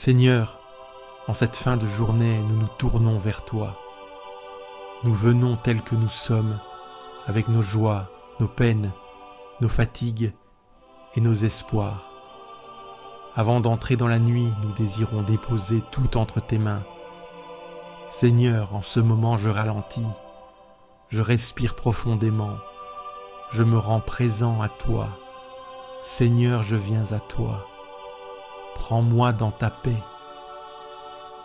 Seigneur, en cette fin de journée, nous nous tournons vers toi. Nous venons tels que nous sommes, avec nos joies, nos peines, nos fatigues et nos espoirs. Avant d'entrer dans la nuit, nous désirons déposer tout entre tes mains. Seigneur, en ce moment je ralentis, je respire profondément, je me rends présent à toi. Seigneur, je viens à toi. Prends-moi dans ta paix.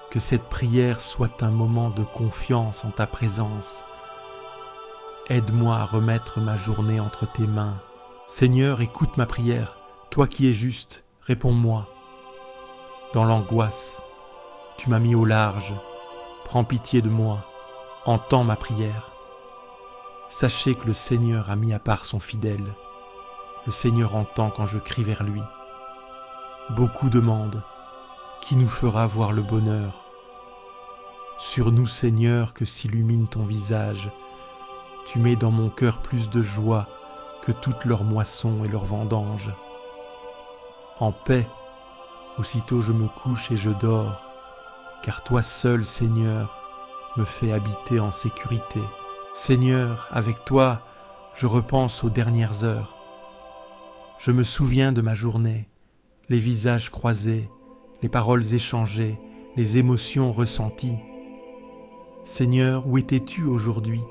Que cette prière soit un moment de confiance en ta présence. Aide-moi à remettre ma journée entre tes mains. Seigneur, écoute ma prière. Toi qui es juste, réponds-moi. Dans l'angoisse, tu m'as mis au large. Prends pitié de moi. Entends ma prière. Sachez que le Seigneur a mis à part son fidèle. Le Seigneur entend quand je crie vers lui. Beaucoup demandent, qui nous fera voir le bonheur? Sur nous, Seigneur, que s'illumine ton visage, tu mets dans mon cœur plus de joie que toutes leurs moissons et leurs vendanges. En paix, aussitôt je me couche et je dors, car toi seul, Seigneur, me fais habiter en sécurité. Seigneur, avec toi, je repense aux dernières heures. Je me souviens de ma journée, les visages croisés, les paroles échangées, les émotions ressenties. Seigneur, où étais-tu aujourd'hui?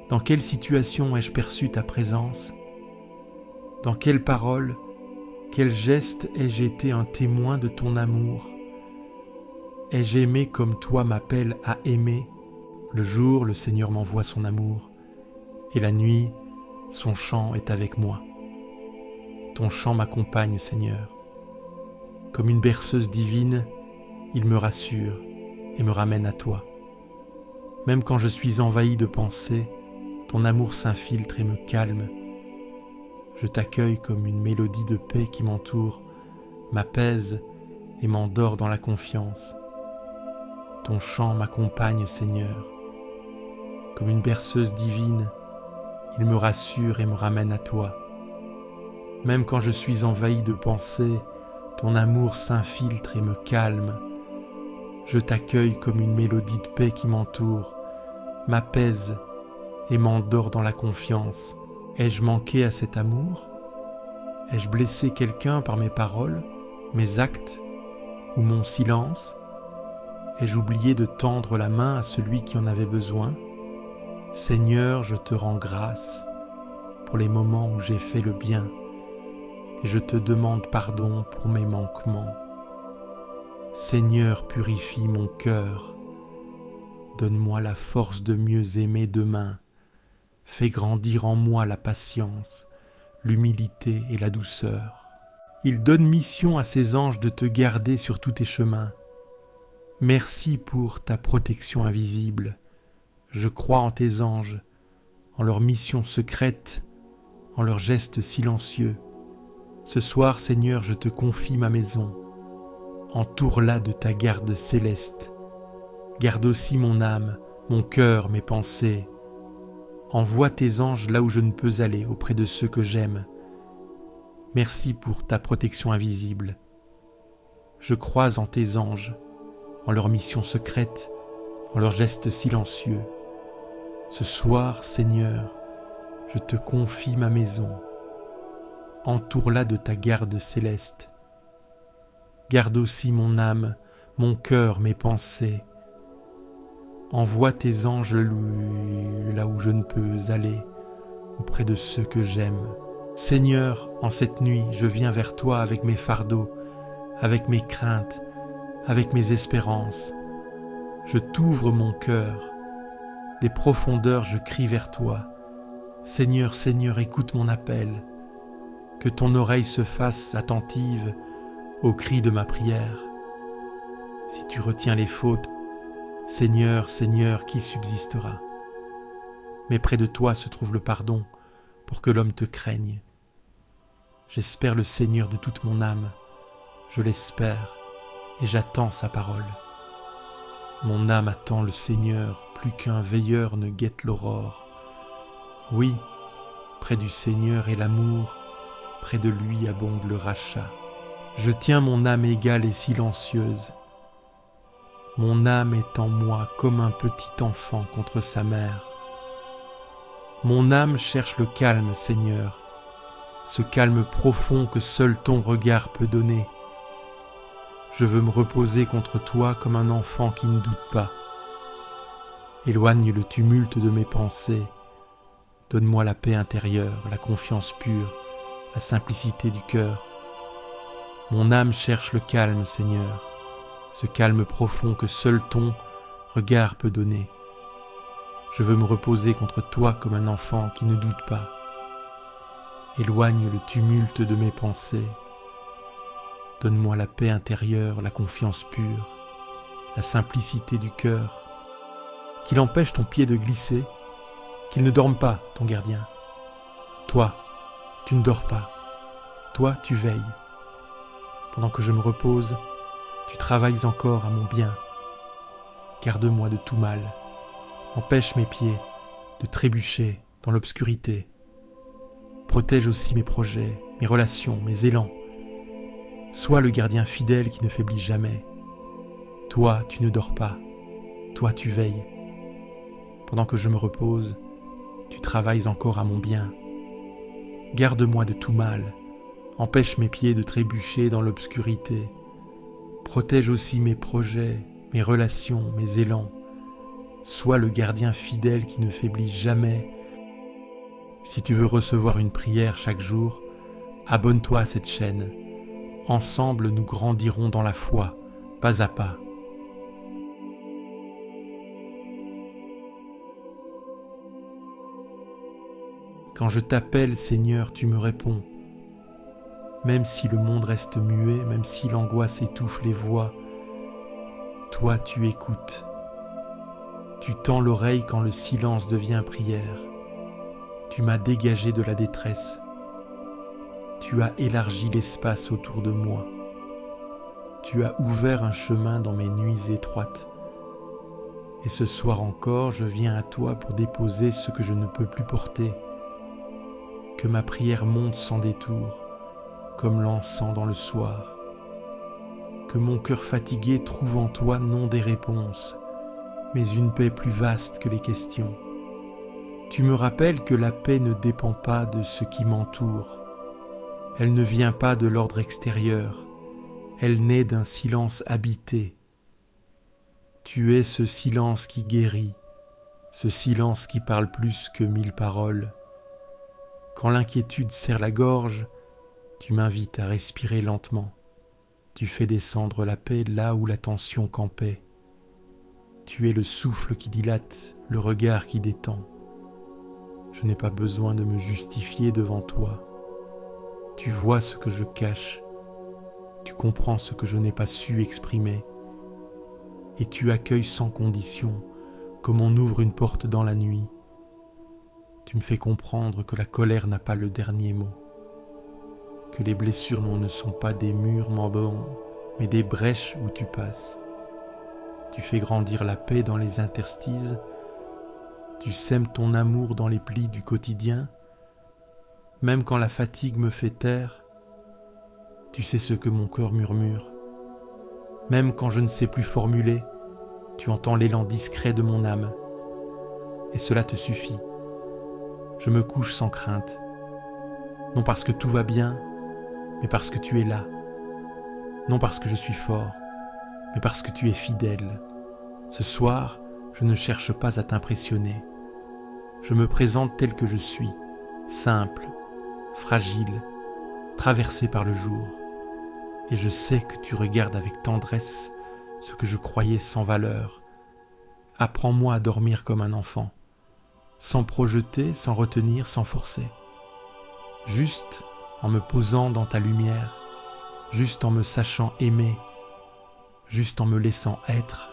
Dans quelle situation ai-je perçu ta présence? Dans quelles paroles, quels gestes ai-je été un témoin de ton amour? Ai-je aimé comme toi m'appelles à aimer? Le jour, le Seigneur m'envoie son amour, et la nuit, son chant est avec moi. Ton chant m'accompagne, Seigneur. Comme une berceuse divine, il me rassure et me ramène à toi. Même quand je suis envahi de pensées, ton amour s'infiltre et me calme. Je t'accueille comme une mélodie de paix qui m'entoure, m'apaise et m'endort dans la confiance. Ton chant m'accompagne, Seigneur. Comme une berceuse divine, il me rassure et me ramène à toi. Même quand je suis envahi de pensées, ton amour s'infiltre et me calme. Je t'accueille comme une mélodie de paix qui m'entoure, m'apaise et m'endort dans la confiance. Ai-je manqué à cet amour? Ai-je blessé quelqu'un par mes paroles, mes actes ou mon silence? Ai-je oublié de tendre la main à celui qui en avait besoin? Seigneur, je te rends grâce pour les moments où j'ai fait le bien et je te demande pardon pour mes manquements. Seigneur, purifie mon cœur. Donne-moi la force de mieux aimer demain. Fais grandir en moi la patience, l'humilité et la douceur. Il donne mission à ses anges de te garder sur tous tes chemins. Merci pour ta protection invisible. Je crois en tes anges, en leur mission secrète, en leurs gestes silencieux. Ce soir, Seigneur, je te confie ma maison. Entoure-la de ta garde céleste. Garde aussi mon âme, mon cœur, mes pensées. Envoie tes anges là où je ne peux aller, auprès de ceux que j'aime. Merci pour ta protection invisible. Je crois en tes anges, en leur mission secrète, en leurs gestes silencieux. Ce soir, Seigneur, je te confie ma maison. Entoure-la de ta garde céleste. Garde aussi mon âme, mon cœur, mes pensées. Envoie tes anges là où je ne peux aller, auprès de ceux que j'aime. Seigneur, en cette nuit, je viens vers toi avec mes fardeaux, avec mes craintes, avec mes espérances. Je t'ouvre mon cœur. Des profondeurs, je crie vers toi. Seigneur, Seigneur, écoute mon appel. Que ton oreille se fasse attentive au cri de ma prière. Si tu retiens les fautes, Seigneur, Seigneur, qui subsistera? Mais près de toi se trouve le pardon pour que l'homme te craigne. J'espère le Seigneur de toute mon âme. Je l'espère et j'attends sa parole. Mon âme attend le Seigneur plus qu'un veilleur ne guette l'aurore. Oui, près du Seigneur est l'amour, près de lui abonde le rachat. Je tiens mon âme égale et silencieuse. Mon âme est en moi comme un petit enfant contre sa mère. Mon âme cherche le calme, Seigneur, ce calme profond que seul ton regard peut donner. Je veux me reposer contre toi comme un enfant qui ne doute pas. Éloigne le tumulte de mes pensées. Donne-moi la paix intérieure, la confiance pure, la simplicité du cœur. Mon âme cherche le calme, Seigneur, ce calme profond que seul ton regard peut donner. Je veux me reposer contre toi comme un enfant qui ne doute pas. Éloigne le tumulte de mes pensées. Donne-moi la paix intérieure, la confiance pure, la simplicité du cœur. Qu'il empêche ton pied de glisser, qu'il ne dorme pas, ton gardien. Toi, tu ne dors pas. Toi, tu veilles. Pendant que je me repose, tu travailles encore à mon bien. Garde-moi de tout mal. Empêche mes pieds de trébucher dans l'obscurité. Protège aussi mes projets, mes relations, mes élans. Sois le gardien fidèle qui ne faiblit jamais. Toi, tu ne dors pas. Toi, tu veilles. Pendant que je me repose, tu travailles encore à mon bien. Garde-moi de tout mal. Empêche mes pieds de trébucher dans l'obscurité. Protège aussi mes projets, mes relations, mes élans. Sois le gardien fidèle qui ne faiblit jamais. Si tu veux recevoir une prière chaque jour, abonne-toi à cette chaîne. Ensemble, nous grandirons dans la foi, pas à pas. Quand je t'appelle, Seigneur, tu me réponds. Même si le monde reste muet, même si l'angoisse étouffe les voix, toi tu écoutes. Tu tends l'oreille quand le silence devient prière. Tu m'as dégagé de la détresse. Tu as élargi l'espace autour de moi. Tu as ouvert un chemin dans mes nuits étroites. Et ce soir encore, je viens à toi pour déposer ce que je ne peux plus porter. Que ma prière monte sans détour, comme l'encens dans le soir. Que mon cœur fatigué trouve en toi non des réponses, mais une paix plus vaste que les questions. Tu me rappelles que la paix ne dépend pas de ce qui m'entoure. Elle ne vient pas de l'ordre extérieur. Elle naît d'un silence habité. Tu es ce silence qui guérit, ce silence qui parle plus que 1000 paroles. Quand l'inquiétude serre la gorge, tu m'invites à respirer lentement. Tu fais descendre la paix là où la tension campait. Tu es le souffle qui dilate, le regard qui détend. Je n'ai pas besoin de me justifier devant toi. Tu vois ce que je cache. Tu comprends ce que je n'ai pas su exprimer. Et tu accueilles sans condition, comme on ouvre une porte dans la nuit. Tu me fais comprendre que la colère n'a pas le dernier mot. Que les blessures ne sont pas des murs m'embaument, mais des brèches où tu passes. Tu fais grandir la paix dans les interstices. Tu sèmes ton amour dans les plis du quotidien. Même quand la fatigue me fait taire, tu sais ce que mon cœur murmure. Même quand je ne sais plus formuler, tu entends l'élan discret de mon âme. Et cela te suffit. Je me couche sans crainte. Non parce que tout va bien, mais parce que tu es là. Non parce que je suis fort, mais parce que tu es fidèle. Ce soir, je ne cherche pas à t'impressionner. Je me présente tel que je suis, simple, fragile, traversé par le jour. Et je sais que tu regardes avec tendresse ce que je croyais sans valeur. Apprends-moi à dormir comme un enfant, sans projeter, sans retenir, sans forcer. Juste en me posant dans ta lumière, juste en me sachant aimer, juste en me laissant être.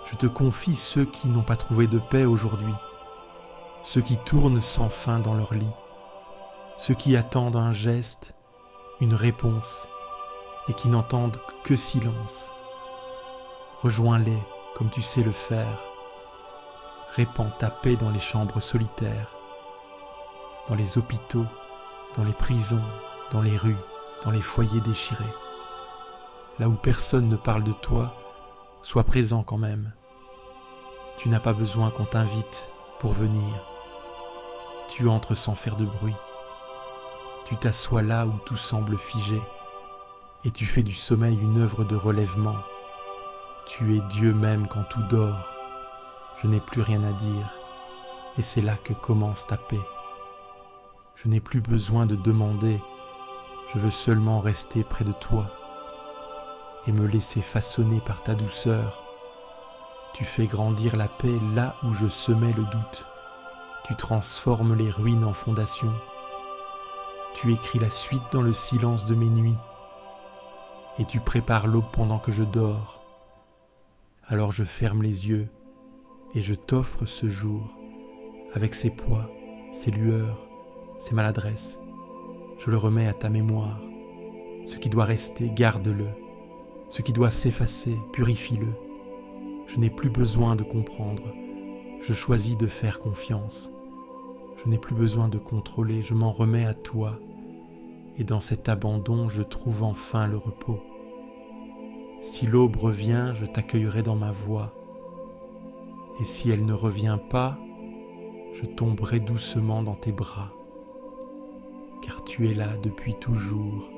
Je te confie ceux qui n'ont pas trouvé de paix aujourd'hui, ceux qui tournent sans fin dans leur lit, ceux qui attendent un geste, une réponse, et qui n'entendent que silence. Rejoins-les comme tu sais le faire. Répands ta paix dans les chambres solitaires, dans les hôpitaux, dans les prisons, dans les rues, dans les foyers déchirés. Là où personne ne parle de toi, sois présent quand même. Tu n'as pas besoin qu'on t'invite pour venir. Tu entres sans faire de bruit. Tu t'assois là où tout semble figé, et tu fais du sommeil une œuvre de relèvement. Tu es Dieu même quand tout dort. Je n'ai plus rien à dire, et c'est là que commence ta paix. Je n'ai plus besoin de demander, je veux seulement rester près de toi et me laisser façonner par ta douceur. Tu fais grandir la paix là où je semais le doute. Tu transformes les ruines en fondations. Tu écris la suite dans le silence de mes nuits. Et tu prépares l'aube pendant que je dors. Alors je ferme les yeux et je t'offre ce jour avec ses poids, ses lueurs, ses maladresses. Je le remets à ta mémoire. Ce qui doit rester, garde-le. Ce qui doit s'effacer, purifie-le. Je n'ai plus besoin de comprendre. Je choisis de faire confiance. Je n'ai plus besoin de contrôler. Je m'en remets à toi. Et dans cet abandon, je trouve enfin le repos. Si l'aube revient, je t'accueillerai dans ma voix. Et si elle ne revient pas, je tomberai doucement dans tes bras. Car tu es là depuis toujours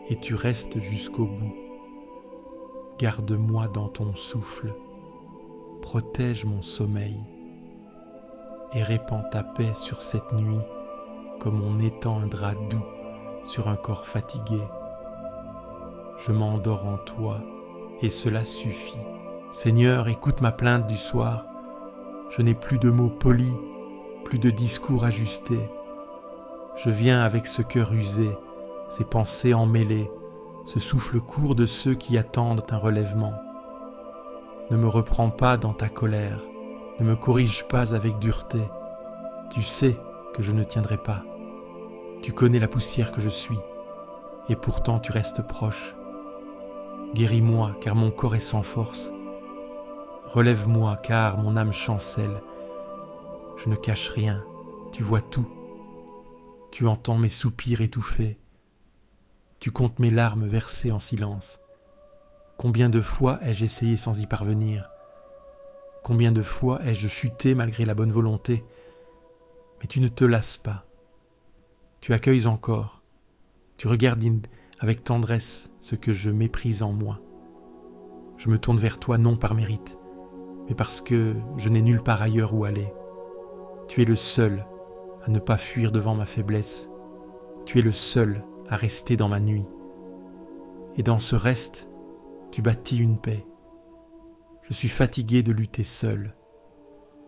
et tu restes jusqu'au bout. Garde-moi dans ton souffle, protège mon sommeil et répands ta paix sur cette nuit comme on étend un drap doux sur un corps fatigué. Je m'endors en toi et cela suffit. Seigneur, écoute ma plainte du soir. Je n'ai plus de mots polis, plus de discours ajustés. Je viens avec ce cœur usé, ces pensées emmêlées, ce souffle court de ceux qui attendent un relèvement. Ne me reprends pas dans ta colère, ne me corrige pas avec dureté. Tu sais que je ne tiendrai pas. Tu connais la poussière que je suis, et pourtant tu restes proche. Guéris-moi, car mon corps est sans force. Relève-moi, car mon âme chancelle. Je ne cache rien, tu vois tout. Tu entends mes soupirs étouffés. Tu comptes mes larmes versées en silence. Combien de fois ai-je essayé sans y parvenir? Combien de fois ai-je chuté malgré la bonne volonté? Mais tu ne te lasses pas. Tu accueilles encore. Tu regardes avec tendresse ce que je méprise en moi. Je me tourne vers toi non par mérite, mais parce que je n'ai nulle part ailleurs où aller. Tu es le seul à ne pas fuir devant ma faiblesse. Tu es le seul à rester dans ma nuit. Et dans ce reste, tu bâtis une paix. Je suis fatigué de lutter seul.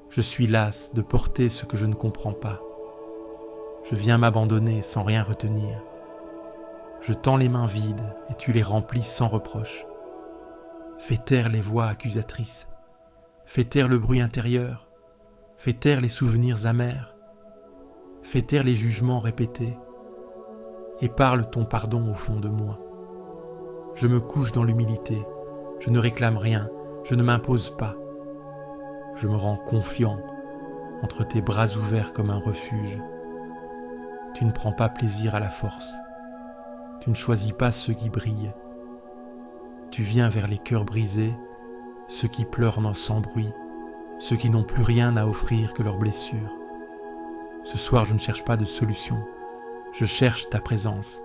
Je suis las de porter ce que je ne comprends pas. Je viens m'abandonner sans rien retenir. Je tends les mains vides et tu les remplis sans reproche. Fais taire les voix accusatrices. Fais taire le bruit intérieur. Fais taire les souvenirs amers. Fais taire les jugements répétés. Et parle ton pardon au fond de moi. Je me couche dans l'humilité. Je ne réclame rien. Je ne m'impose pas. Je me rends confiant entre tes bras ouverts comme un refuge. Tu ne prends pas plaisir à la force. Tu ne choisis pas ceux qui brillent. Tu viens vers les cœurs brisés, ceux qui pleurent sans bruit, ceux qui n'ont plus rien à offrir que leurs blessures. Ce soir, je ne cherche pas de solution. Je cherche ta présence.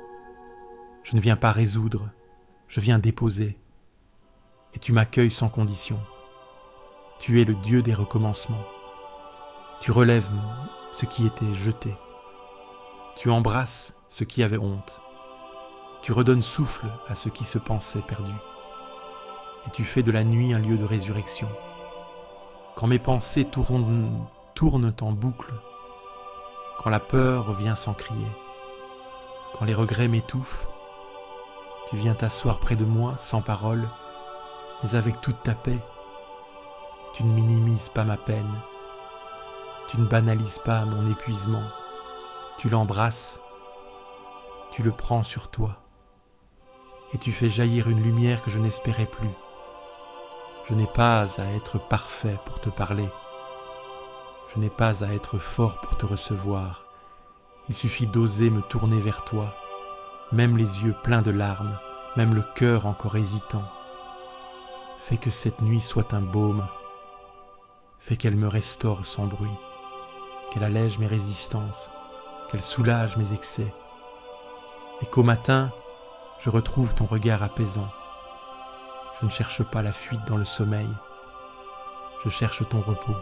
Je ne viens pas résoudre, je viens déposer. Et tu m'accueilles sans condition. Tu es le Dieu des recommencements. Tu relèves ce qui était jeté. Tu embrasses ce qui avait honte. Tu redonnes souffle à ce qui se pensait perdu. Et tu fais de la nuit un lieu de résurrection. Quand mes pensées tournent en boucle, quand la peur revient sans crier, quand les regrets m'étouffent, tu viens t'asseoir près de moi sans parole, mais avec toute ta paix. Tu ne minimises pas ma peine, tu ne banalises pas mon épuisement, tu l'embrasses, tu le prends sur toi, et tu fais jaillir une lumière que je n'espérais plus. Je n'ai pas à être parfait pour te parler, je n'ai pas à être fort pour te recevoir, il suffit d'oser me tourner vers toi, même les yeux pleins de larmes, même le cœur encore hésitant. Fais que cette nuit soit un baume, fais qu'elle me restaure sans bruit, qu'elle allège mes résistances, qu'elle soulage mes excès, et qu'au matin, je retrouve ton regard apaisant. Je ne cherche pas la fuite dans le sommeil, je cherche ton repos,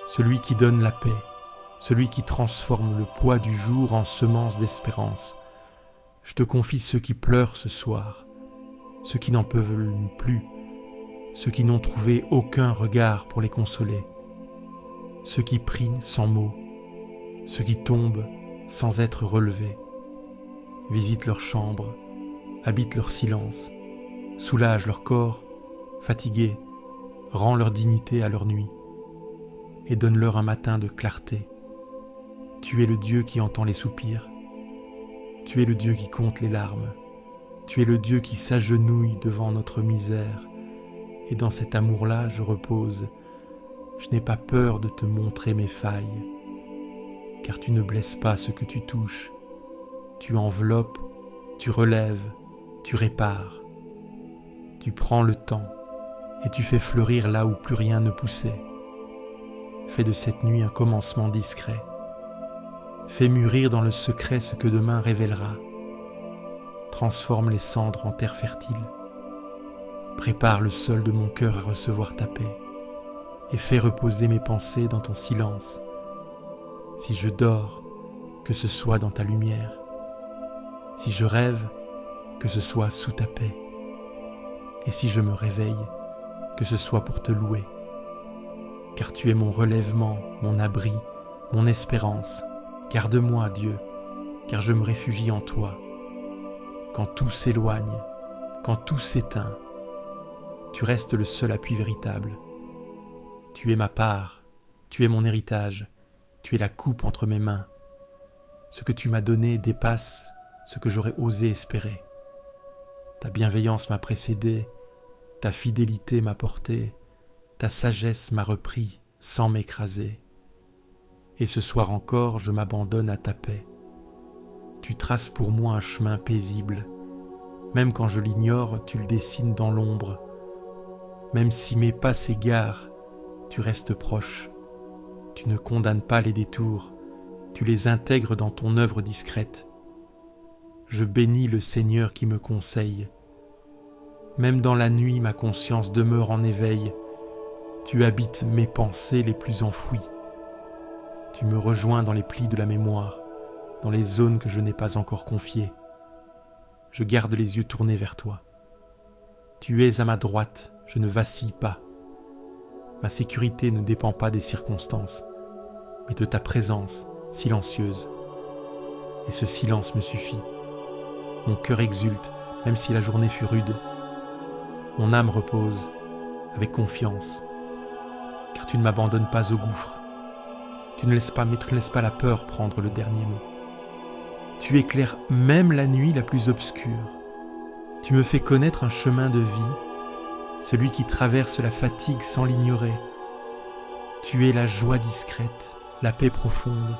celui qui donne la paix, celui qui transforme le poids du jour en semence d'espérance. Je te confie ceux qui pleurent ce soir, ceux qui n'en peuvent plus, ceux qui n'ont trouvé aucun regard pour les consoler, ceux qui prient sans mots, ceux qui tombent sans être relevés. Visite leur chambre, habite leur silence, soulage leur corps, fatigué, rend leur dignité à leur nuit, et donne-leur un matin de clarté. Tu es le Dieu qui entend les soupirs, tu es le Dieu qui compte les larmes, tu es le Dieu qui s'agenouille devant notre misère, et dans cet amour-là je repose. Je n'ai pas peur de te montrer mes failles, car tu ne blesses pas ce que tu touches, tu enveloppes, tu relèves, tu répares, tu prends le temps, et tu fais fleurir là où plus rien ne poussait. Fais de cette nuit un commencement discret, fais mûrir dans le secret ce que demain révélera, transforme les cendres en terre fertile, prépare le sol de mon cœur à recevoir ta paix, et fais reposer mes pensées dans ton silence. Si je dors, que ce soit dans ta lumière, si je rêve, que ce soit sous ta paix, et si je me réveille, que ce soit pour te louer, car tu es mon relèvement, mon abri, mon espérance. Garde-moi, Dieu, car je me réfugie en toi. Quand tout s'éloigne, quand tout s'éteint, tu restes le seul appui véritable. Tu es ma part, tu es mon héritage, tu es la coupe entre mes mains. Ce que tu m'as donné dépasse ce que j'aurais osé espérer. Ta bienveillance m'a précédé, ta fidélité m'a porté, ta sagesse m'a repris sans m'écraser. Et ce soir encore, je m'abandonne à ta paix. Tu traces pour moi un chemin paisible. Même quand je l'ignore, tu le dessines dans l'ombre. Même si mes pas s'égarent, tu restes proche. Tu ne condamnes pas les détours, tu les intègres dans ton œuvre discrète. Je bénis le Seigneur qui me conseille. Même dans la nuit, ma conscience demeure en éveil. Tu habites mes pensées les plus enfouies. Tu me rejoins dans les plis de la mémoire, dans les zones que je n'ai pas encore confiées. Je garde les yeux tournés vers toi. Tu es à ma droite, je ne vacille pas. Ma sécurité ne dépend pas des circonstances, mais de ta présence silencieuse. Et ce silence me suffit. Mon cœur exulte, même si la journée fut rude. Mon âme repose, avec confiance, car tu ne m'abandonnes pas au gouffre. Tu ne laisses pas la peur prendre le dernier mot. Tu éclaires même la nuit la plus obscure. Tu me fais connaître un chemin de vie, celui qui traverse la fatigue sans l'ignorer. Tu es la joie discrète, la paix profonde,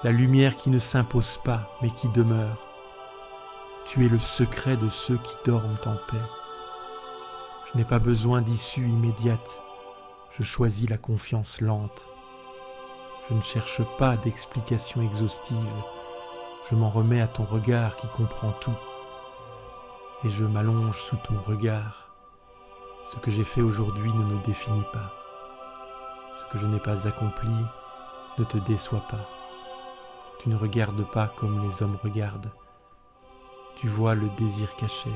la lumière qui ne s'impose pas mais qui demeure. Tu es le secret de ceux qui dorment en paix. Je n'ai pas besoin d'issue immédiate, je choisis la confiance lente. Je ne cherche pas d'explication exhaustive, je m'en remets à ton regard qui comprend tout. Et je m'allonge sous ton regard. Ce que j'ai fait aujourd'hui ne me définit pas. Ce que je n'ai pas accompli ne te déçoit pas. Tu ne regardes pas comme les hommes regardent. Tu vois le désir caché,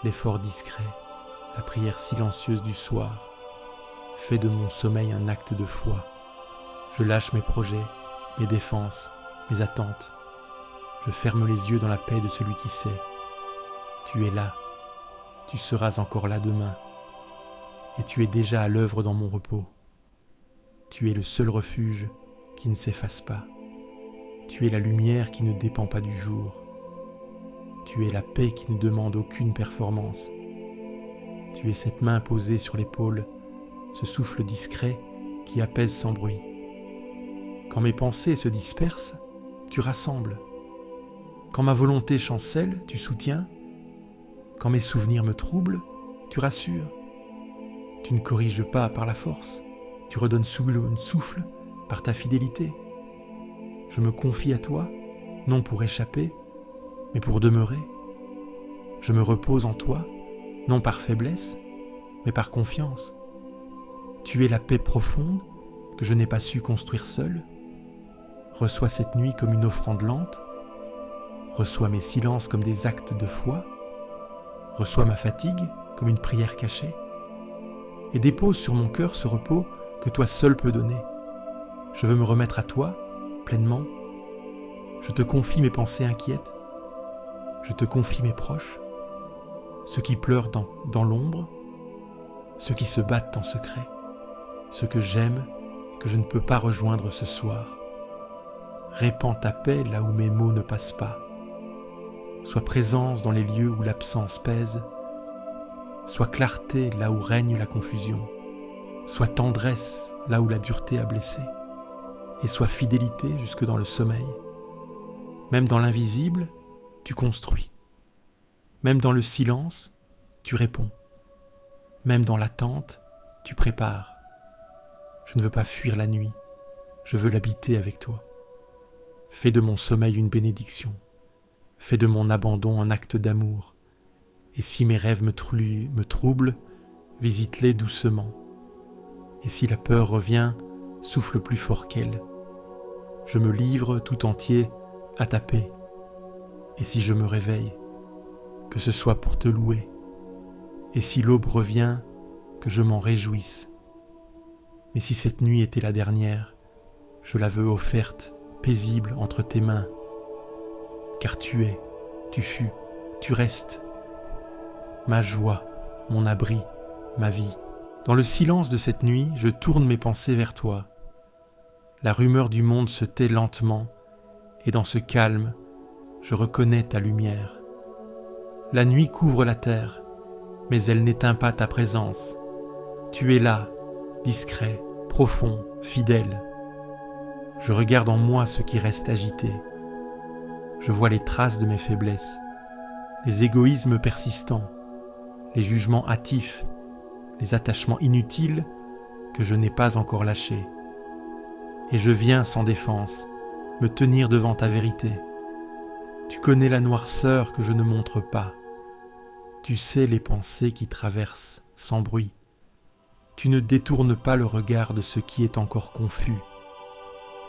l'effort discret, la prière silencieuse du soir. Fais de mon sommeil un acte de foi. Je lâche mes projets, mes défenses, mes attentes. Je ferme les yeux dans la paix de celui qui sait. Tu es là, tu seras encore là demain, et tu es déjà à l'œuvre dans mon repos. Tu es le seul refuge qui ne s'efface pas. Tu es la lumière qui ne dépend pas du jour. Tu es la paix qui ne demande aucune performance. Tu es cette main posée sur l'épaule, ce souffle discret qui apaise sans bruit. Quand mes pensées se dispersent, tu rassembles. Quand ma volonté chancelle, tu soutiens. Quand mes souvenirs me troublent, tu rassures. Tu ne corriges pas par la force, tu redonnes souffle par ta fidélité. Je me confie à toi, non pour échapper, mais pour demeurer. Je me repose en toi, non par faiblesse, mais par confiance. Tu es la paix profonde que je n'ai pas su construire seul. Reçois cette nuit comme une offrande lente. Reçois mes silences comme des actes de foi. Reçois ma fatigue comme une prière cachée. Et dépose sur mon cœur ce repos que toi seul peux donner. Je veux me remettre à toi, pleinement. Je te confie mes pensées inquiètes. Je te confie mes proches. Ceux qui pleurent dans l'ombre. Ceux qui se battent en secret. Ceux que j'aime et que je ne peux pas rejoindre ce soir. Répands ta paix là où mes mots ne passent pas. Sois présence dans les lieux où l'absence pèse. Sois clarté là où règne la confusion. Sois tendresse là où la dureté a blessé. Et sois fidélité jusque dans le sommeil. Même dans l'invisible, tu construis. Même dans le silence, tu réponds. Même dans l'attente, tu prépares. Je ne veux pas fuir la nuit, je veux l'habiter avec toi. Fais de mon sommeil une bénédiction. Fais de mon abandon un acte d'amour. Et si mes rêves me troublent, visite-les doucement. Et si la peur revient, souffle plus fort qu'elle. Je me livre tout entier à ta paix. Et si je me réveille, que ce soit pour te louer. Et si l'aube revient, que je m'en réjouisse. Mais si cette nuit était la dernière, je la veux offerte, paisible entre tes mains. Car tu es, tu fus, tu restes. Ma joie, mon abri, ma vie. Dans le silence de cette nuit, je tourne mes pensées vers toi. La rumeur du monde se tait lentement, et dans ce calme, je reconnais ta lumière. La nuit couvre la terre, mais elle n'éteint pas ta présence. Tu es là, discret, profond, fidèle. Je regarde en moi ce qui reste agité. Je vois les traces de mes faiblesses, les égoïsmes persistants, les jugements hâtifs, les attachements inutiles que je n'ai pas encore lâchés. Et je viens sans défense, me tenir devant ta vérité. Tu connais la noirceur que je ne montre pas. Tu sais les pensées qui traversent sans bruit. Tu ne détournes pas le regard de ce qui est encore confus.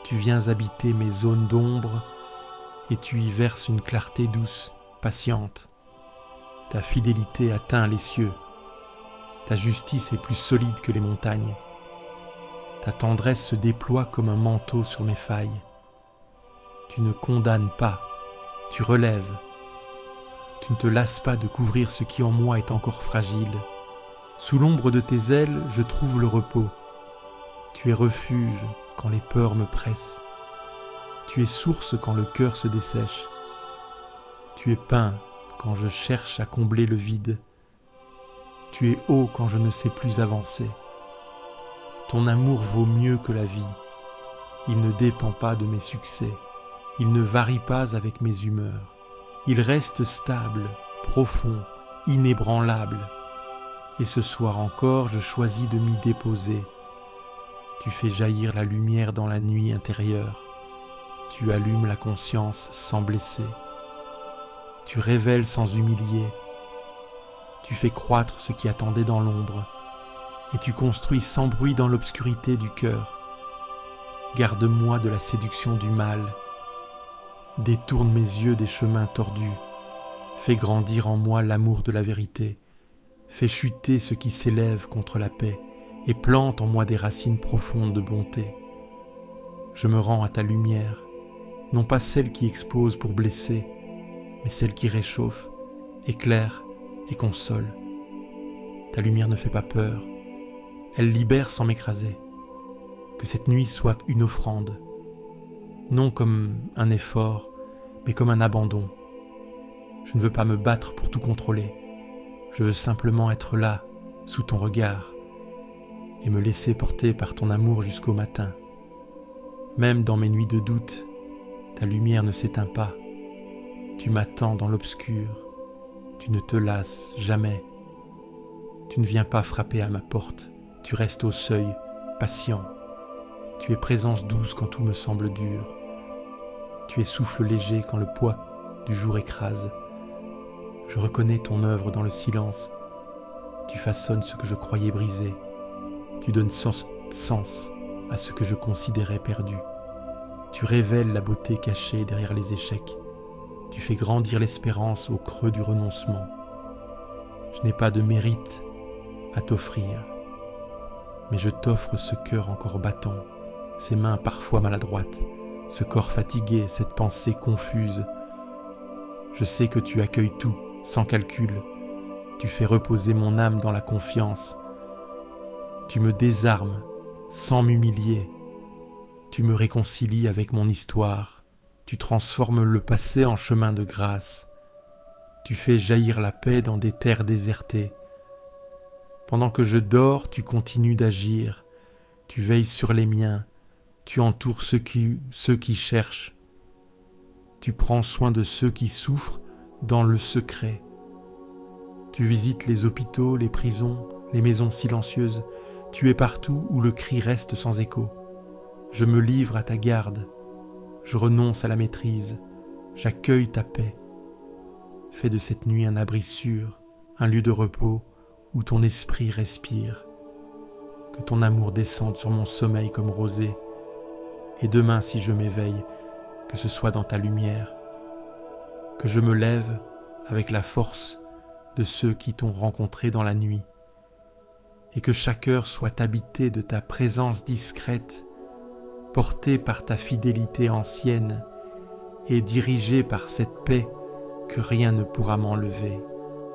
Tu viens habiter mes zones d'ombre et tu y verses une clarté douce, patiente. Ta fidélité atteint les cieux. Ta justice est plus solide que les montagnes. Ta tendresse se déploie comme un manteau sur mes failles. Tu ne condamnes pas, tu relèves. Tu ne te lasses pas de couvrir ce qui en moi est encore fragile. Sous l'ombre de tes ailes, je trouve le repos. Tu es refuge quand les peurs me pressent. Tu es source quand le cœur se dessèche. Tu es pain quand je cherche à combler le vide. Tu es eau quand je ne sais plus avancer. Ton amour vaut mieux que la vie. Il ne dépend pas de mes succès. Il ne varie pas avec mes humeurs. Il reste stable, profond, inébranlable. Et ce soir encore, je choisis de m'y déposer. Tu fais jaillir la lumière dans la nuit intérieure. Tu allumes la conscience sans blesser. Tu révèles sans humilier. Tu fais croître ce qui attendait dans l'ombre. Et tu construis sans bruit dans l'obscurité du cœur. Garde-moi de la séduction du mal. Détourne mes yeux des chemins tordus. Fais grandir en moi l'amour de la vérité. Fais chuter ce qui s'élève contre la paix et plante en moi des racines profondes de bonté. Je me rends à ta lumière, non pas celle qui expose pour blesser, mais celle qui réchauffe, éclaire et console. Ta lumière ne fait pas peur, elle libère sans m'écraser. Que cette nuit soit une offrande, non comme un effort, mais comme un abandon. Je ne veux pas me battre pour tout contrôler. Je veux simplement être là, sous ton regard, et me laisser porter par ton amour jusqu'au matin. Même dans mes nuits de doute, ta lumière ne s'éteint pas. Tu m'attends dans l'obscur, tu ne te lasses jamais. Tu ne viens pas frapper à ma porte, tu restes au seuil, patient. Tu es présence douce quand tout me semble dur. Tu es souffle léger quand le poids du jour écrase. Je reconnais ton œuvre dans le silence. Tu façonnes ce que je croyais brisé. Tu donnes sens à ce que je considérais perdu. Tu révèles la beauté cachée derrière les échecs. Tu fais grandir l'espérance au creux du renoncement. Je n'ai pas de mérite à t'offrir, mais je t'offre ce cœur encore battant, ces mains parfois maladroites, ce corps fatigué, cette pensée confuse. Je sais que tu accueilles tout, sans calcul. Tu fais reposer mon âme dans la confiance. Tu me désarmes sans m'humilier. Tu me réconcilies avec mon histoire. Tu transformes le passé en chemin de grâce. Tu fais jaillir la paix dans des terres désertées. Pendant que je dors, tu continues d'agir. Tu veilles sur les miens. Tu entoures ceux qui cherchent. Tu prends soin de ceux qui souffrent dans le secret. Tu visites les hôpitaux, les prisons, les maisons silencieuses. Tu es partout où le cri reste sans écho. Je me livre à ta garde. Je renonce à la maîtrise. J'accueille ta paix. Fais de cette nuit un abri sûr, un lieu de repos où ton esprit respire. Que ton amour descende sur mon sommeil comme rosée. Et demain, si je m'éveille, que ce soit dans ta lumière. Que je me lève avec la force de ceux qui t'ont rencontré dans la nuit. Et que chaque heure soit habitée de ta présence discrète, portée par ta fidélité ancienne et dirigée par cette paix que rien ne pourra m'enlever.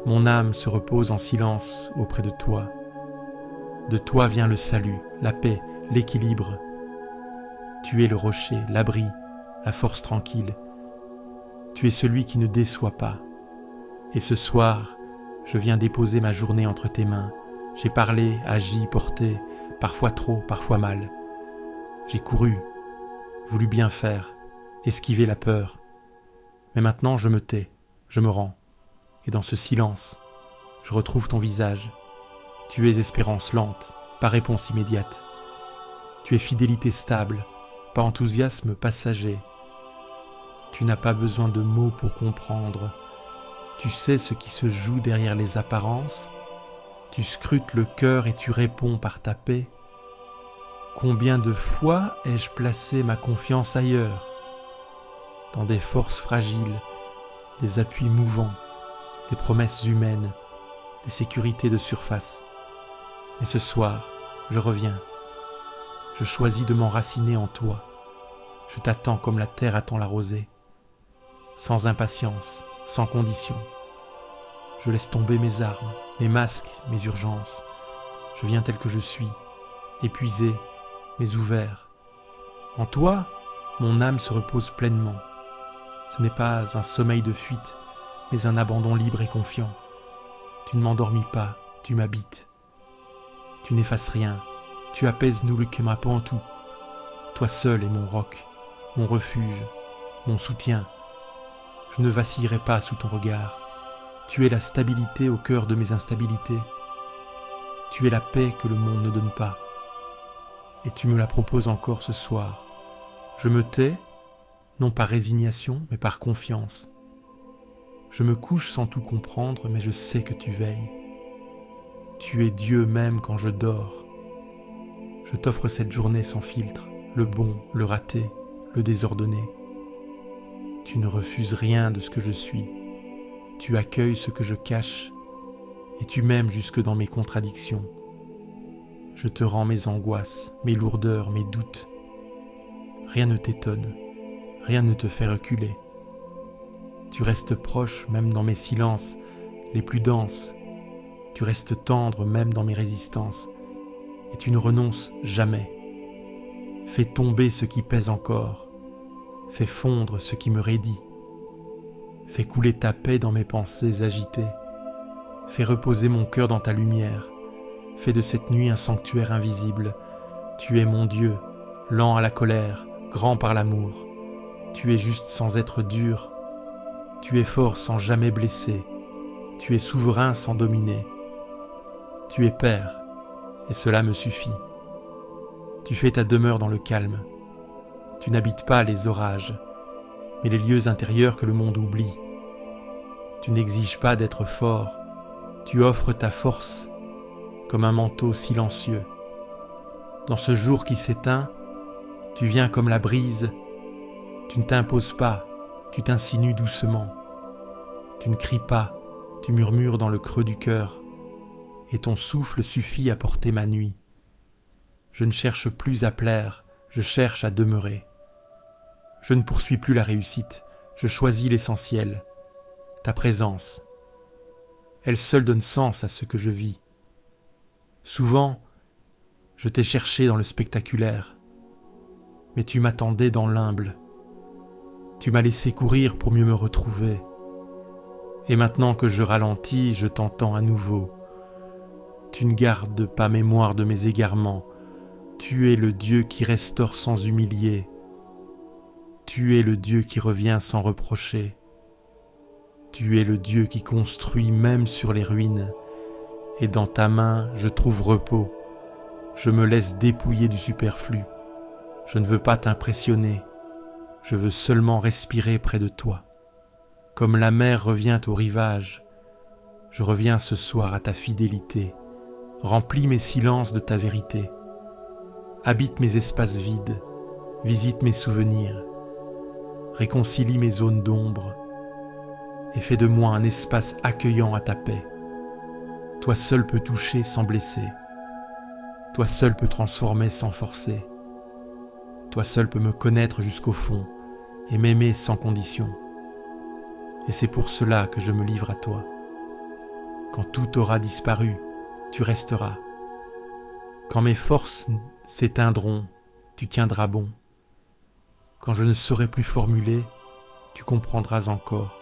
Mon âme se repose en silence auprès de toi. De toi vient le salut, la paix, l'équilibre. Tu es le rocher, l'abri, la force tranquille. Tu es celui qui ne déçoit pas. Et ce soir, je viens déposer ma journée entre tes mains. J'ai parlé, agi, porté, parfois trop, parfois mal. J'ai couru, voulu bien faire, esquiver la peur. Mais maintenant je me tais, je me rends. Et dans ce silence, je retrouve ton visage. Tu es espérance lente, pas réponse immédiate. Tu es fidélité stable, pas enthousiasme passager. Tu n'as pas besoin de mots pour comprendre. Tu sais ce qui se joue derrière les apparences. Tu scrutes le cœur et tu réponds par ta paix. Combien de fois ai-je placé ma confiance ailleurs, dans des forces fragiles, des appuis mouvants, des promesses humaines, des sécurités de surface. Mais ce soir, je reviens. Je choisis de m'enraciner en toi. Je t'attends comme la terre attend la rosée. Sans impatience, sans condition. Je laisse tomber mes armes, mes masques, mes urgences. Je viens tel que je suis, épuisé, mais ouvert. En toi, mon âme se repose pleinement. Ce n'est pas un sommeil de fuite, mais un abandon libre et confiant. Tu ne m'endormis pas, tu m'habites. Tu n'effaces rien, tu apaises nous le tout. Toi seul est mon roc, mon refuge, mon soutien. Je ne vacillerai pas sous ton regard. Tu es la stabilité au cœur de mes instabilités. Tu es la paix que le monde ne donne pas. Et tu me la proposes encore ce soir. Je me tais, non par résignation, mais par confiance. Je me couche sans tout comprendre, mais je sais que tu veilles. Tu es Dieu même quand je dors. Je t'offre cette journée sans filtre, le bon, le raté, le désordonné. Tu ne refuses rien de ce que je suis. Tu accueilles ce que je cache, et tu m'aimes jusque dans mes contradictions. Je te rends mes angoisses, mes lourdeurs, mes doutes. Rien ne t'étonne, rien ne te fait reculer. Tu restes proche même dans mes silences les plus denses. Tu restes tendre même dans mes résistances, et tu ne renonces jamais. Fais tomber ce qui pèse encore, fais fondre ce qui me raidit. Fais couler ta paix dans mes pensées agitées. Fais reposer mon cœur dans ta lumière. Fais de cette nuit un sanctuaire invisible. Tu es mon Dieu, lent à la colère, grand par l'amour. Tu es juste sans être dur. Tu es fort sans jamais blesser, tu es souverain sans dominer. Tu es Père, et cela me suffit. Tu fais ta demeure dans le calme. Tu n'habites pas les orages, mais les lieux intérieurs que le monde oublie. Tu n'exiges pas d'être fort, tu offres ta force comme un manteau silencieux. Dans ce jour qui s'éteint, tu viens comme la brise, tu ne t'imposes pas, tu t'insinues doucement. Tu ne cries pas, tu murmures dans le creux du cœur, et ton souffle suffit à porter ma nuit. Je ne cherche plus à plaire, je cherche à demeurer. Je ne poursuis plus la réussite, je choisis l'essentiel, ta présence. Elle seule donne sens à ce que je vis. Souvent, je t'ai cherché dans le spectaculaire, mais tu m'attendais dans l'humble. Tu m'as laissé courir pour mieux me retrouver. Et maintenant que je ralentis, je t'entends à nouveau. Tu ne gardes pas mémoire de mes égarements. Tu es le Dieu qui restaure sans humilier. Tu es le Dieu qui revient sans reprocher. Tu es le Dieu qui construit même sur les ruines. Et dans ta main, je trouve repos. Je me laisse dépouiller du superflu. Je ne veux pas t'impressionner. Je veux seulement respirer près de toi. Comme la mer revient au rivage, je reviens ce soir à ta fidélité. Remplis mes silences de ta vérité. Habite mes espaces vides, visite mes souvenirs, réconcilie mes zones d'ombre et fais de moi un espace accueillant à ta paix. Toi seul peux toucher sans blesser. Toi seul peux transformer sans forcer. Toi seul peux me connaître jusqu'au fond et m'aimer sans condition. Et c'est pour cela que je me livre à toi. Quand tout aura disparu, tu resteras. Quand mes forces s'éteindront, tu tiendras bon. Quand je ne saurai plus formuler, tu comprendras encore.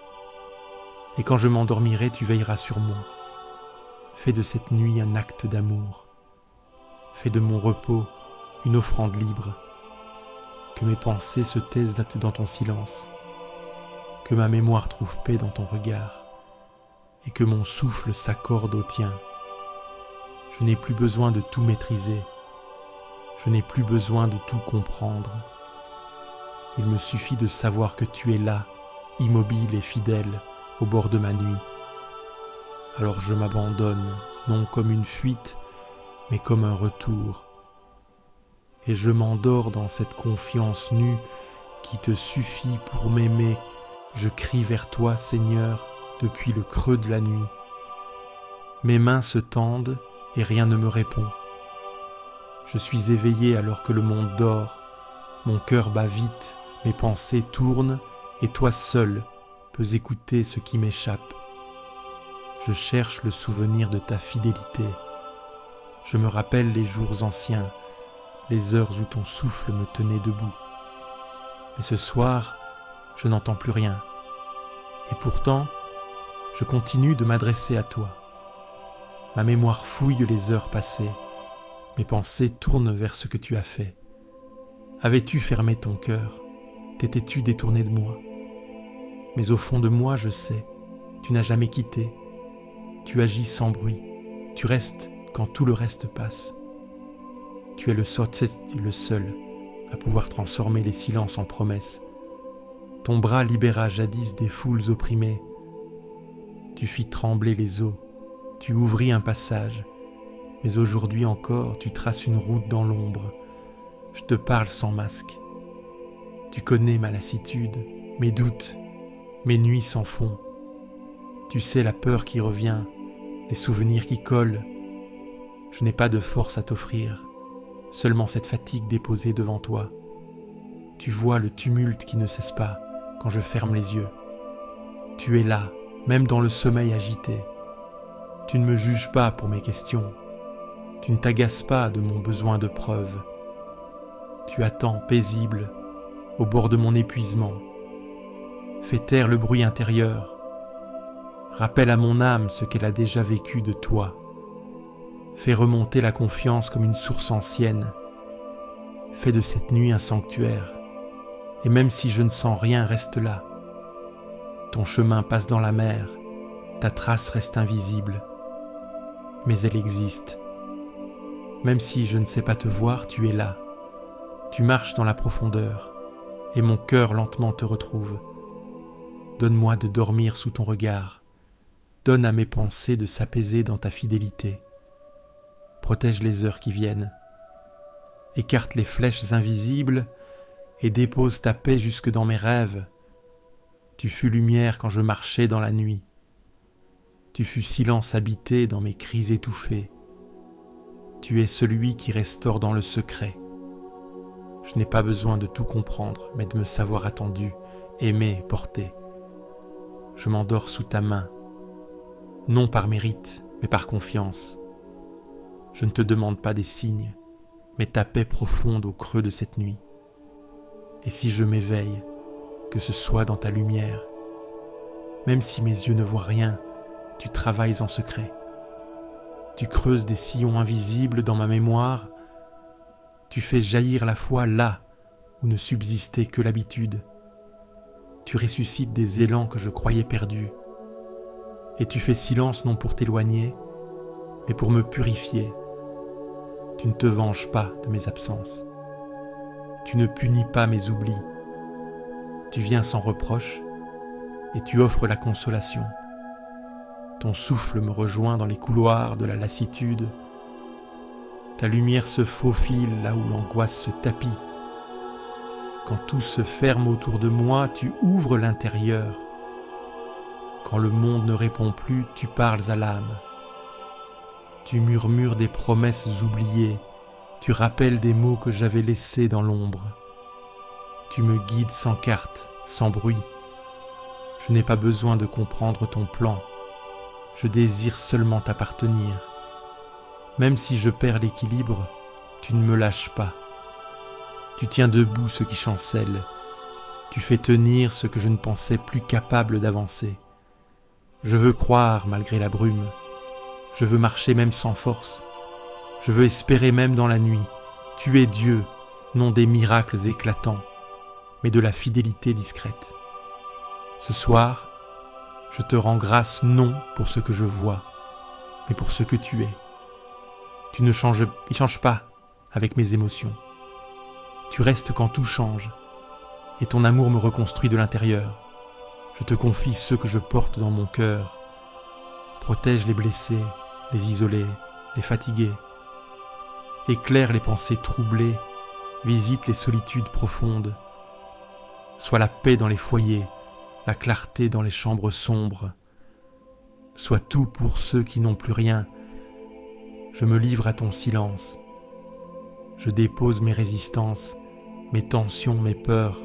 Et quand je m'endormirai, tu veilleras sur moi. Fais de cette nuit un acte d'amour. Fais de mon repos une offrande libre. Que mes pensées se taisent dans ton silence. Que ma mémoire trouve paix dans ton regard. Et que mon souffle s'accorde au tien. Je n'ai plus besoin de tout maîtriser. Je n'ai plus besoin de tout comprendre. Il me suffit de savoir que tu es là, immobile et fidèle, au bord de ma nuit. Alors je m'abandonne, non comme une fuite, mais comme un retour. Et je m'endors dans cette confiance nue qui te suffit pour m'aimer. Je crie vers toi, Seigneur, depuis le creux de la nuit. Mes mains se tendent et rien ne me répond. Je suis éveillé alors que le monde dort. Mon cœur bat vite, mes pensées tournent, et toi seul peux écouter ce qui m'échappe. Je cherche le souvenir de ta fidélité. Je me rappelle les jours anciens, les heures où ton souffle me tenait debout. Mais ce soir, je n'entends plus rien. Et pourtant, je continue de m'adresser à toi. Ma mémoire fouille les heures passées. Mes pensées tournent vers ce que tu as fait. Avais-tu fermé ton cœur? T'étais-tu détourné de moi? Mais au fond de moi, je sais, tu n'as jamais quitté. Tu agis sans bruit. Tu restes quand tout le reste passe. Tu es le seul à pouvoir transformer les silences en promesses. Ton bras libéra jadis des foules opprimées. Tu fis trembler les eaux. Tu ouvris un passage. Mais aujourd'hui encore, tu traces une route dans l'ombre. Je te parle sans masque. Tu connais ma lassitude, mes doutes, mes nuits sans fond. Tu sais la peur qui revient, les souvenirs qui collent. Je n'ai pas de force à t'offrir, seulement cette fatigue déposée devant toi. Tu vois le tumulte qui ne cesse pas quand je ferme les yeux. Tu es là, même dans le sommeil agité. Tu ne me juges pas pour mes questions. Tu ne t'agaces pas de mon besoin de preuves. Tu attends paisible, au bord de mon épuisement. Fais taire le bruit intérieur. Rappelle à mon âme ce qu'elle a déjà vécu de toi. Fais remonter la confiance comme une source ancienne. Fais de cette nuit un sanctuaire. Et même si je ne sens rien, reste là. Ton chemin passe dans la mer, ta trace reste invisible, mais elle existe. Même si je ne sais pas te voir, tu es là. Tu marches dans la profondeur, et mon cœur lentement te retrouve. Donne-moi de dormir sous ton regard. Donne à mes pensées de s'apaiser dans ta fidélité. Protège les heures qui viennent. Écarte les flèches invisibles et dépose ta paix jusque dans mes rêves. Tu fus lumière quand je marchais dans la nuit. Tu fus silence habité dans mes cris étouffés. Tu es celui qui restaure dans le secret. Je n'ai pas besoin de tout comprendre, mais de me savoir attendu, aimé, porté. Je m'endors sous ta main, non par mérite, mais par confiance. Je ne te demande pas des signes, mais ta paix profonde au creux de cette nuit. Et si je m'éveille, que ce soit dans ta lumière, même si mes yeux ne voient rien, tu travailles en secret. Tu creuses des sillons invisibles dans ma mémoire, tu fais jaillir la foi là où ne subsistait que l'habitude. Tu ressuscites des élans que je croyais perdus, et tu fais silence non pour t'éloigner, mais pour me purifier. Tu ne te venges pas de mes absences. Tu ne punis pas mes oublis. Tu viens sans reproche, et tu offres la consolation. Ton souffle me rejoint dans les couloirs de la lassitude. Ta lumière se faufile là où l'angoisse se tapit. Quand tout se ferme autour de moi, tu ouvres l'intérieur. Quand le monde ne répond plus, tu parles à l'âme. Tu murmures des promesses oubliées, tu rappelles des mots que j'avais laissés dans l'ombre. Tu me guides sans carte, sans bruit. Je n'ai pas besoin de comprendre ton plan. Je désire seulement t'appartenir. Même si je perds l'équilibre, tu ne me lâches pas. Tu tiens debout ce qui chancelle. Tu fais tenir ce que je ne pensais plus capable d'avancer. Je veux croire malgré la brume. Je veux marcher même sans force. Je veux espérer même dans la nuit. Tu es Dieu, non des miracles éclatants, mais de la fidélité discrète. Ce soir, je te rends grâce non pour ce que je vois, mais pour ce que tu es. Tu ne changes pas avec mes émotions. Tu restes quand tout change, et ton amour me reconstruit de l'intérieur. Je te confie ceux que je porte dans mon cœur. Protège les blessés, les isolés, les fatigués. Éclaire les pensées troublées, visite les solitudes profondes. Sois la paix dans les foyers, la clarté dans les chambres sombres. Sois tout pour ceux qui n'ont plus rien. Je me livre à ton silence. Je dépose mes résistances, mes tensions, mes peurs.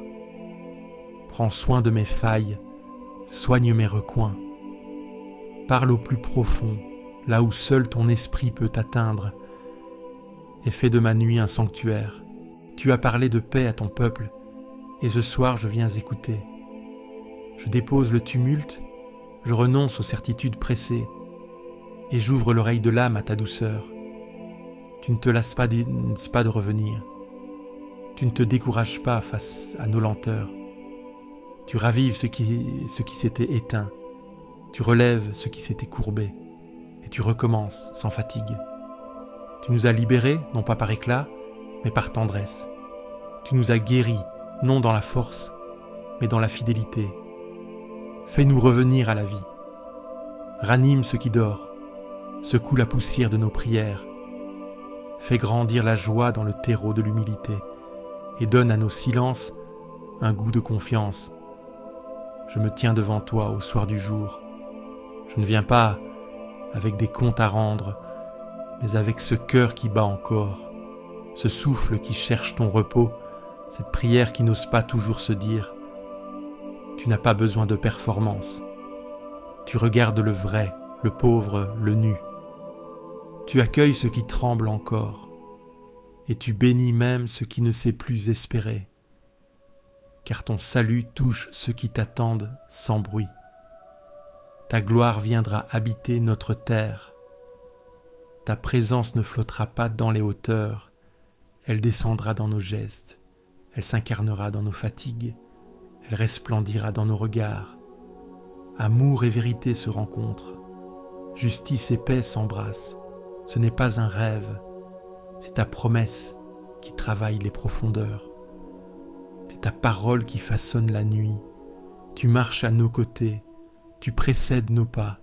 Prends soin de mes failles, soigne mes recoins. Parle au plus profond, là où seul ton esprit peut atteindre, et fais de ma nuit un sanctuaire. Tu as parlé de paix à ton peuple, et ce soir je viens écouter. Je dépose le tumulte, je renonce aux certitudes pressées, et j'ouvre l'oreille de l'âme à ta douceur. Tu ne te lasses pas de revenir. Tu ne te décourages pas face à nos lenteurs. Tu ravives ce qui s'était éteint. Tu relèves ce qui s'était courbé. Et tu recommences sans fatigue. Tu nous as libérés, non pas par éclat, mais par tendresse. Tu nous as guéris, non dans la force, mais dans la fidélité. Fais-nous revenir à la vie. Ranime ce qui dort. Secoue la poussière de nos prières. Fais grandir la joie dans le terreau de l'humilité et donne à nos silences un goût de confiance. Je me tiens devant toi au soir du jour. Je ne viens pas avec des comptes à rendre, mais avec ce cœur qui bat encore, ce souffle qui cherche ton repos, cette prière qui n'ose pas toujours se dire. Tu n'as pas besoin de performance. Tu regardes le vrai, le pauvre, le nu. Tu accueilles ce qui tremble encore, et tu bénis même ce qui ne sait plus espérer, car ton salut touche ceux qui t'attendent sans bruit. Ta gloire viendra habiter notre terre. Ta présence ne flottera pas dans les hauteurs, elle descendra dans nos gestes, elle s'incarnera dans nos fatigues, elle resplendira dans nos regards. Amour et vérité se rencontrent. Justice et paix s'embrassent. Ce n'est pas un rêve, c'est ta promesse qui travaille les profondeurs. C'est ta parole qui façonne la nuit. Tu marches à nos côtés, tu précèdes nos pas.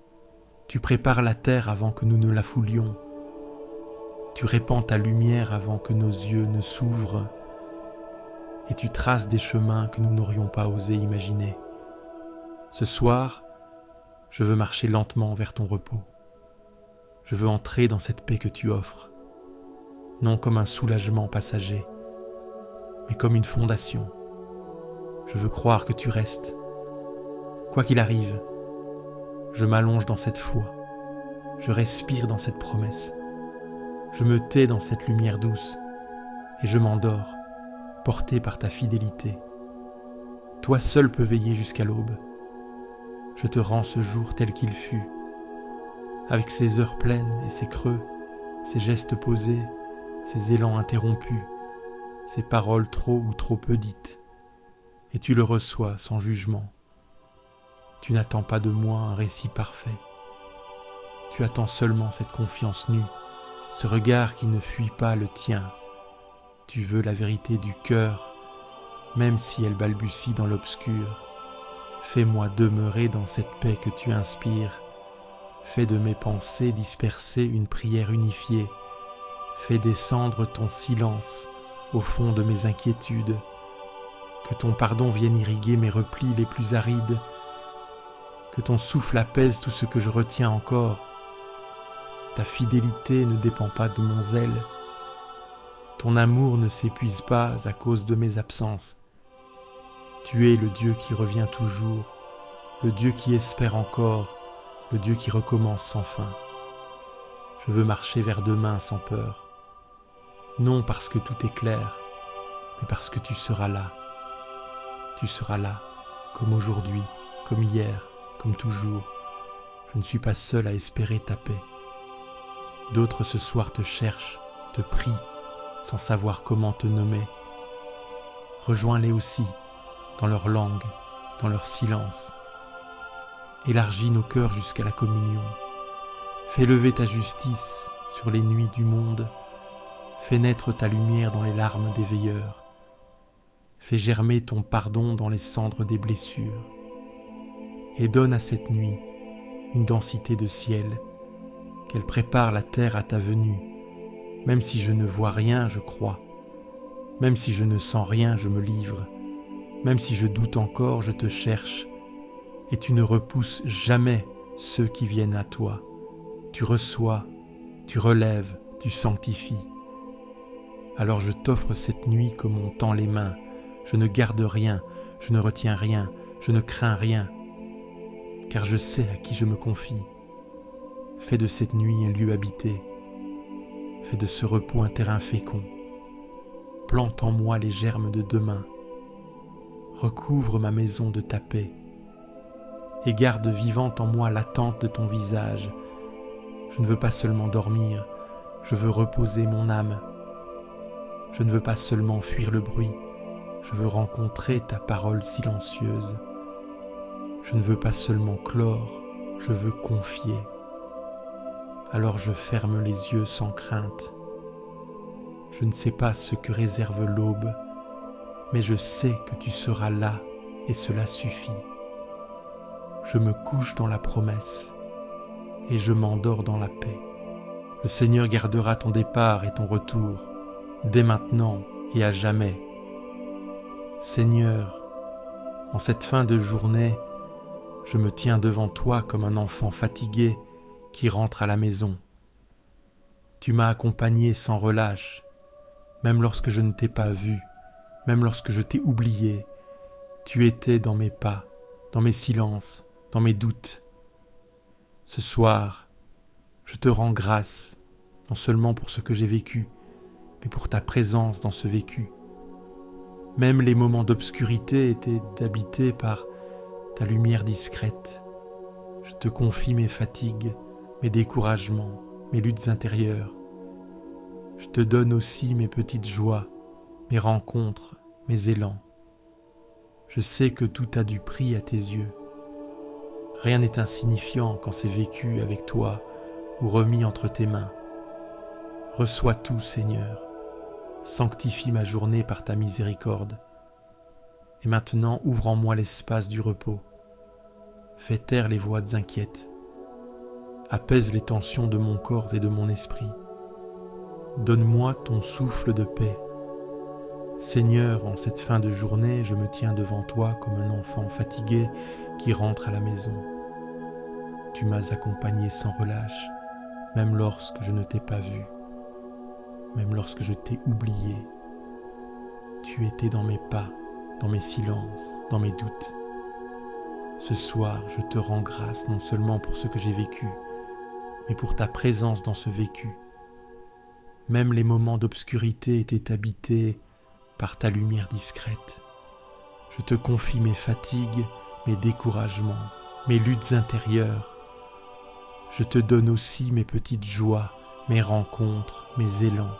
Tu prépares la terre avant que nous ne la foulions. Tu répands ta lumière avant que nos yeux ne s'ouvrent. Et tu traces des chemins que nous n'aurions pas osé imaginer. Ce soir, je veux marcher lentement vers ton repos. Je veux entrer dans cette paix que tu offres, non comme un soulagement passager, mais comme une fondation. Je veux croire que tu restes. Quoi qu'il arrive, je m'allonge dans cette foi, je respire dans cette promesse, je me tais dans cette lumière douce, et je m'endors, porté par ta fidélité. Toi seul peux veiller jusqu'à l'aube. Je te rends ce jour tel qu'il fut, avec ses heures pleines et ses creux, ses gestes posés, ses élans interrompus, ses paroles trop ou trop peu dites, et tu le reçois sans jugement. Tu n'attends pas de moi un récit parfait. Tu attends seulement cette confiance nue, ce regard qui ne fuit pas le tien. Tu veux la vérité du cœur, même si elle balbutie dans l'obscur. Fais-moi demeurer dans cette paix que tu inspires. Fais de mes pensées dispersées une prière unifiée. Fais descendre ton silence au fond de mes inquiétudes. Que ton pardon vienne irriguer mes replis les plus arides. Que ton souffle apaise tout ce que je retiens encore. Ta fidélité ne dépend pas de mon zèle. Ton amour ne s'épuise pas à cause de mes absences. Tu es le Dieu qui revient toujours, le Dieu qui espère encore, le Dieu qui recommence sans fin. Je veux marcher vers demain sans peur, non parce que tout est clair, mais parce que tu seras là. Tu seras là, comme aujourd'hui, comme hier, comme toujours. Je ne suis pas seul à espérer ta paix. D'autres ce soir te cherchent, te prient, sans savoir comment te nommer. Rejoins-les aussi, dans leur langue, dans leur silence. Élargis nos cœurs jusqu'à la communion. Fais lever ta justice sur les nuits du monde. Fais naître ta lumière dans les larmes des veilleurs. Fais germer ton pardon dans les cendres des blessures. Et donne à cette nuit une densité de ciel, qu'elle prépare la terre à ta venue. Même si je ne vois rien, je crois. Même si je ne sens rien, je me livre. Même si je doute encore, je te cherche, et tu ne repousses jamais ceux qui viennent à toi. Tu reçois, tu relèves, tu sanctifies. Alors je t'offre cette nuit comme on tend les mains. Je ne garde rien, je ne retiens rien, je ne crains rien, car je sais à qui je me confie. Fais de cette nuit un lieu habité. Fais de ce repos un terrain fécond. Plante en moi les germes de demain. Recouvre ma maison de ta paix et garde vivante en moi l'attente de ton visage. Je ne veux pas seulement dormir, je veux reposer mon âme. Je ne veux pas seulement fuir le bruit, je veux rencontrer ta parole silencieuse. Je ne veux pas seulement clore, je veux confier. Alors je ferme les yeux sans crainte. Je ne sais pas ce que réserve l'aube, mais je sais que tu seras là et cela suffit. Je me couche dans la promesse et je m'endors dans la paix. Le Seigneur gardera ton départ et ton retour, dès maintenant et à jamais. Seigneur, en cette fin de journée, je me tiens devant toi comme un enfant fatigué qui rentre à la maison. Tu m'as accompagné sans relâche, même lorsque je ne t'ai pas vu. Même lorsque je t'ai oublié, tu étais dans mes pas, dans mes silences, dans mes doutes. Ce soir, je te rends grâce, non seulement pour ce que j'ai vécu, mais pour ta présence dans ce vécu. Même les moments d'obscurité étaient habités par ta lumière discrète. Je te confie mes fatigues, mes découragements, mes luttes intérieures. Je te donne aussi mes petites joies, mes rencontres, mes élans. Je sais que tout a du prix à tes yeux. Rien n'est insignifiant quand c'est vécu avec toi ou remis entre tes mains. Reçois tout, Seigneur. Sanctifie ma journée par ta miséricorde. Et maintenant, ouvre en moi l'espace du repos. Fais taire les voix inquiètes. Apaise les tensions de mon corps et de mon esprit. Donne-moi ton souffle de paix. Seigneur, en cette fin de journée, je me tiens devant toi comme un enfant fatigué qui rentre à la maison. Tu m'as accompagné sans relâche, même lorsque je ne t'ai pas vu, même lorsque je t'ai oublié. Tu étais dans mes pas, dans mes silences, dans mes doutes. Ce soir, je te rends grâce non seulement pour ce que j'ai vécu, mais pour ta présence dans ce vécu. Même les moments d'obscurité étaient habités par ta lumière discrète. Je te confie mes fatigues, mes découragements, mes luttes intérieures. Je te donne aussi mes petites joies, mes rencontres, mes élans.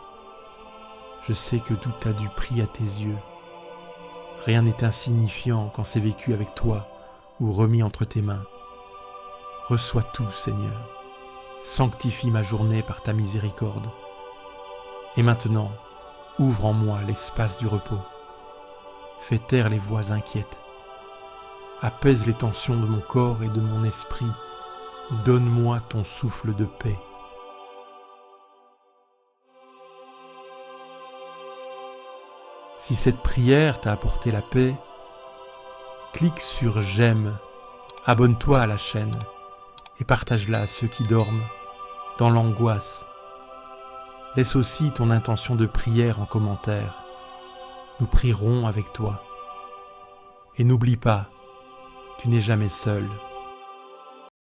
Je sais que tout a du prix à tes yeux. Rien n'est insignifiant quand c'est vécu avec toi ou remis entre tes mains. Reçois tout, Seigneur. Sanctifie ma journée par ta miséricorde. Et maintenant, ouvre en moi l'espace du repos. Fais taire les voix inquiètes. Apaise les tensions de mon corps et de mon esprit. Donne-moi ton souffle de paix. Si cette prière t'a apporté la paix, clique sur j'aime, abonne-toi à la chaîne et partage-la à ceux qui dorment dans l'angoisse. Laisse aussi ton intention de prière en commentaire. Nous prierons avec toi. Et n'oublie pas, tu n'es jamais seul.